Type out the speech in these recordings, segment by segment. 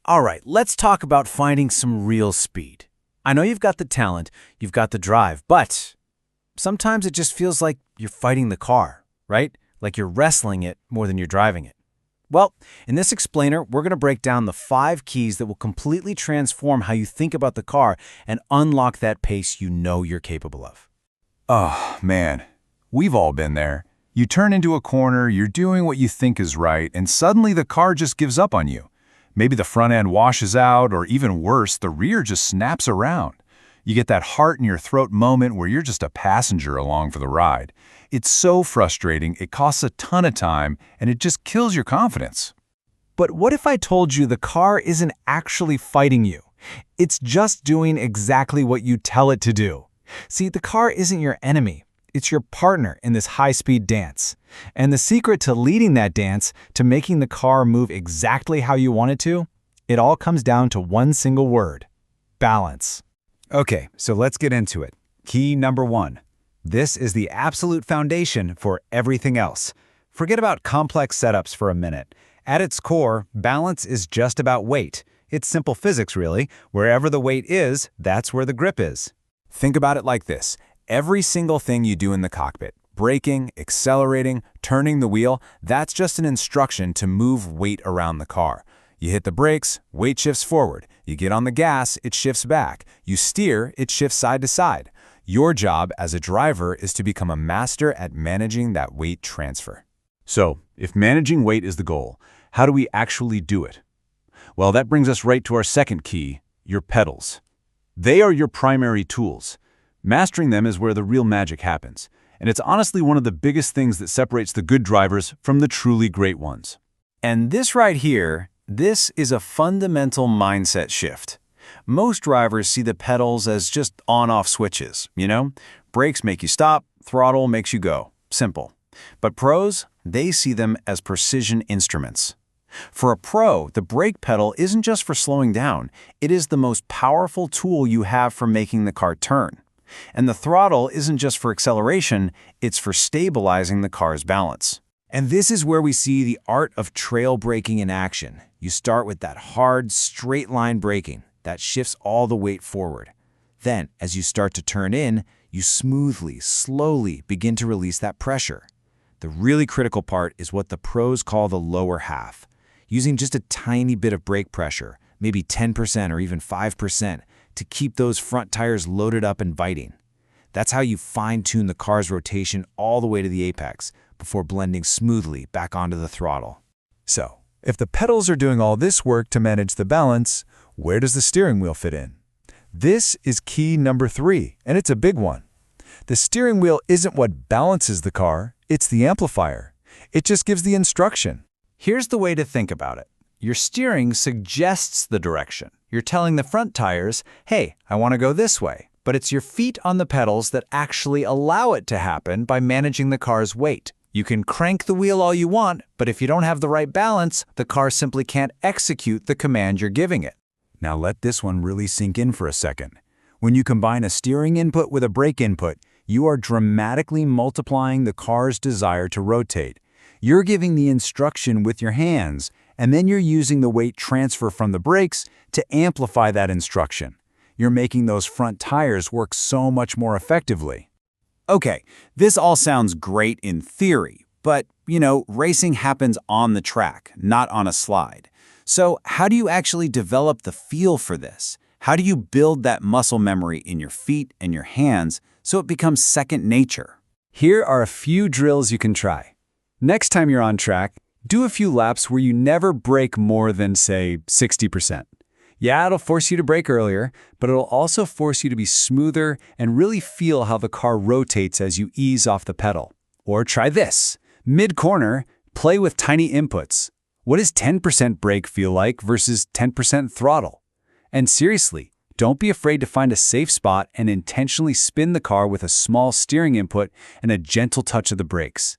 All right, let's talk about finding some real speed. I know you've got the talent, you've got the drive, but sometimes it just feels like you're fighting the car, right? Like you're wrestling it more than you're driving it. Well, in this explainer, we're going to break down the 5 keys that will completely transform how you think about the car and unlock that pace you know you're capable of. Oh, man. We've all been there. You turn into a corner, you're doing what you think is right, and suddenly the car just gives up on you. Maybe the front end washes out, or even worse, the rear just snaps around. You get that heart in your throat moment where you're just a passenger along for the ride. It's so frustrating, it costs a ton of time, and it just kills your confidence. But what if I told you the car isn't actually fighting you? It's just doing exactly what you tell it to do. See, the car isn't your enemy. It's your partner in this high-speed dance. And the secret to leading that dance, to making the car move exactly how you want it to, it all comes down to one single word: balance. Okay, so let's get into it. Key number 1. This is the absolute foundation for everything else. Forget about complex setups for a minute. At its core, balance is just about weight. It's simple physics, really. Wherever the weight is, that's where the grip is. Think about it like this. Every single thing you do in the cockpit, braking, accelerating, turning the wheel, that's just an instruction to move weight around the car. You hit the brakes, weight shifts forward. You get on the gas, it shifts back. You steer, it shifts side to side. Your job as a driver is to become a master at managing that weight transfer. So, if managing weight is the goal, how do we actually do it? Well, that brings us right to our second key, your pedals. They are your primary tools. Mastering them is where the real magic happens, and it's honestly one of the biggest things that separates the good drivers from the truly great ones. And this right here, this is a fundamental mindset shift. Most drivers see the pedals as just on-off switches, you know? Brakes make you stop, throttle makes you go. Simple. But pros, they see them as precision instruments. For a pro, the brake pedal isn't just for slowing down. It is the most powerful tool you have for making the car turn. And the throttle isn't just for acceleration, it's for stabilizing the car's balance. And this is where we see the art of trail braking in action. You start with that hard, straight-line braking that shifts all the weight forward. Then, as you start to turn in, you smoothly, slowly begin to release that pressure. The really critical part is what the pros call the lower half. Using just a tiny bit of brake pressure, maybe 10% or even 5%, to keep those front tires loaded up and biting. That's how you fine-tune the car's rotation all the way to the apex before blending smoothly back onto the throttle. So, if the pedals are doing all this work to manage the balance, where does the steering wheel fit in? This is key number 3, and it's a big one. The steering wheel isn't what balances the car, it's the amplifier. It just gives the instruction. Here's the way to think about it. Your steering suggests the direction. You're telling the front tires, hey, I want to go this way. But it's your feet on the pedals that actually allow it to happen by managing the car's weight. You can crank the wheel all you want, but if you don't have the right balance, the car simply can't execute the command you're giving it. Now let this one really sink in for a second. When you combine a steering input with a brake input, you are dramatically multiplying the car's desire to rotate. You're giving the instruction with your hands, and then you're using the weight transfer from the brakes to amplify that instruction. You're making those front tires work so much more effectively. Okay, this all sounds great in theory, but, racing happens on the track, not on a slide. So how do you actually develop the feel for this? How do you build that muscle memory in your feet and your hands so it becomes second nature? Here are a few drills you can try. Next time you're on track, do a few laps where you never brake more than, say, 60%. Yeah, it'll force you to brake earlier, but it'll also force you to be smoother and really feel how the car rotates as you ease off the pedal. Or try this. Mid-corner, play with tiny inputs. What does 10% brake feel like versus 10% throttle? And seriously, don't be afraid to find a safe spot and intentionally spin the car with a small steering input and a gentle touch of the brakes.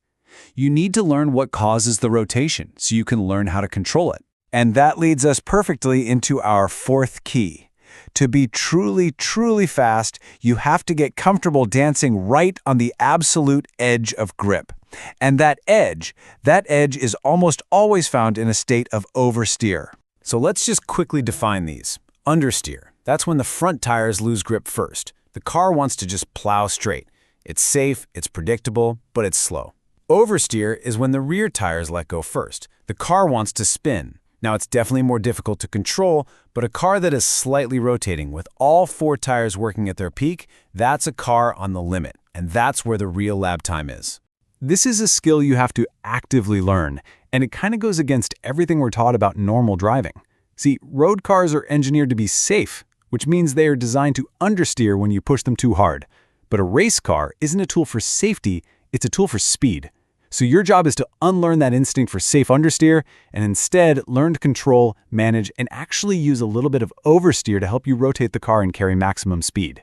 You need to learn what causes the rotation so you can learn how to control it. And that leads us perfectly into our 4th key. To be truly, truly fast, you have to get comfortable dancing right on the absolute edge of grip. And that edge is almost always found in a state of oversteer. So let's just quickly define these. Understeer. That's when the front tires lose grip first. The car wants to just plow straight. It's safe, it's predictable, but it's slow. Oversteer is when the rear tires let go first. The car wants to spin. Now, it's definitely more difficult to control, but a car that is slightly rotating with all 4 tires working at their peak, that's a car on the limit, and that's where the real lap time is. This is a skill you have to actively learn, and it kind of goes against everything we're taught about normal driving. See, road cars are engineered to be safe, which means they are designed to understeer when you push them too hard. But a race car isn't a tool for safety, it's a tool for speed. So your job is to unlearn that instinct for safe understeer and instead learn to control, manage, and actually use a little bit of oversteer to help you rotate the car and carry maximum speed.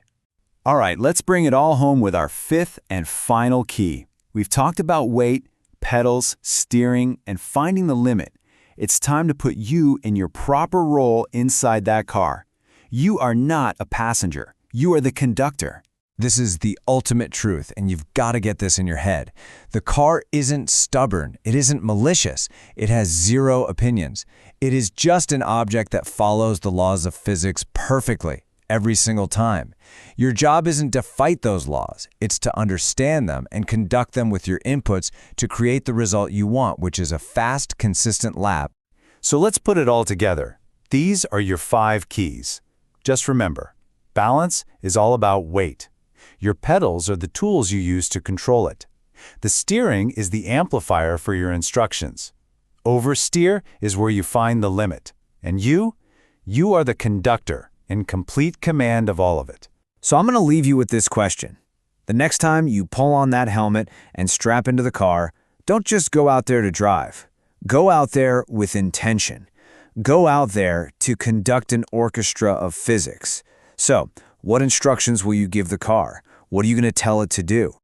All right, let's bring it all home with our 5th and final key. We've talked about weight, pedals, steering, and finding the limit. It's time to put you in your proper role inside that car. You are not a passenger. You are the conductor. This is the ultimate truth, and you've got to get this in your head. The car isn't stubborn. It isn't malicious. It has 0 opinions. It is just an object that follows the laws of physics perfectly every single time. Your job isn't to fight those laws. It's to understand them and conduct them with your inputs to create the result you want, which is a fast, consistent lap. So let's put it all together. These are your 5 keys. Just remember, balance is all about weight. Your pedals are the tools you use to control it. The steering is the amplifier for your instructions. Oversteer is where you find the limit. And you are the conductor in complete command of all of it. So I'm going to leave you with this question. The next time you pull on that helmet and strap into the car, don't just go out there to drive. Go out there with intention. Go out there to conduct an orchestra of physics. So, what instructions will you give the car? What are you going to tell it to do?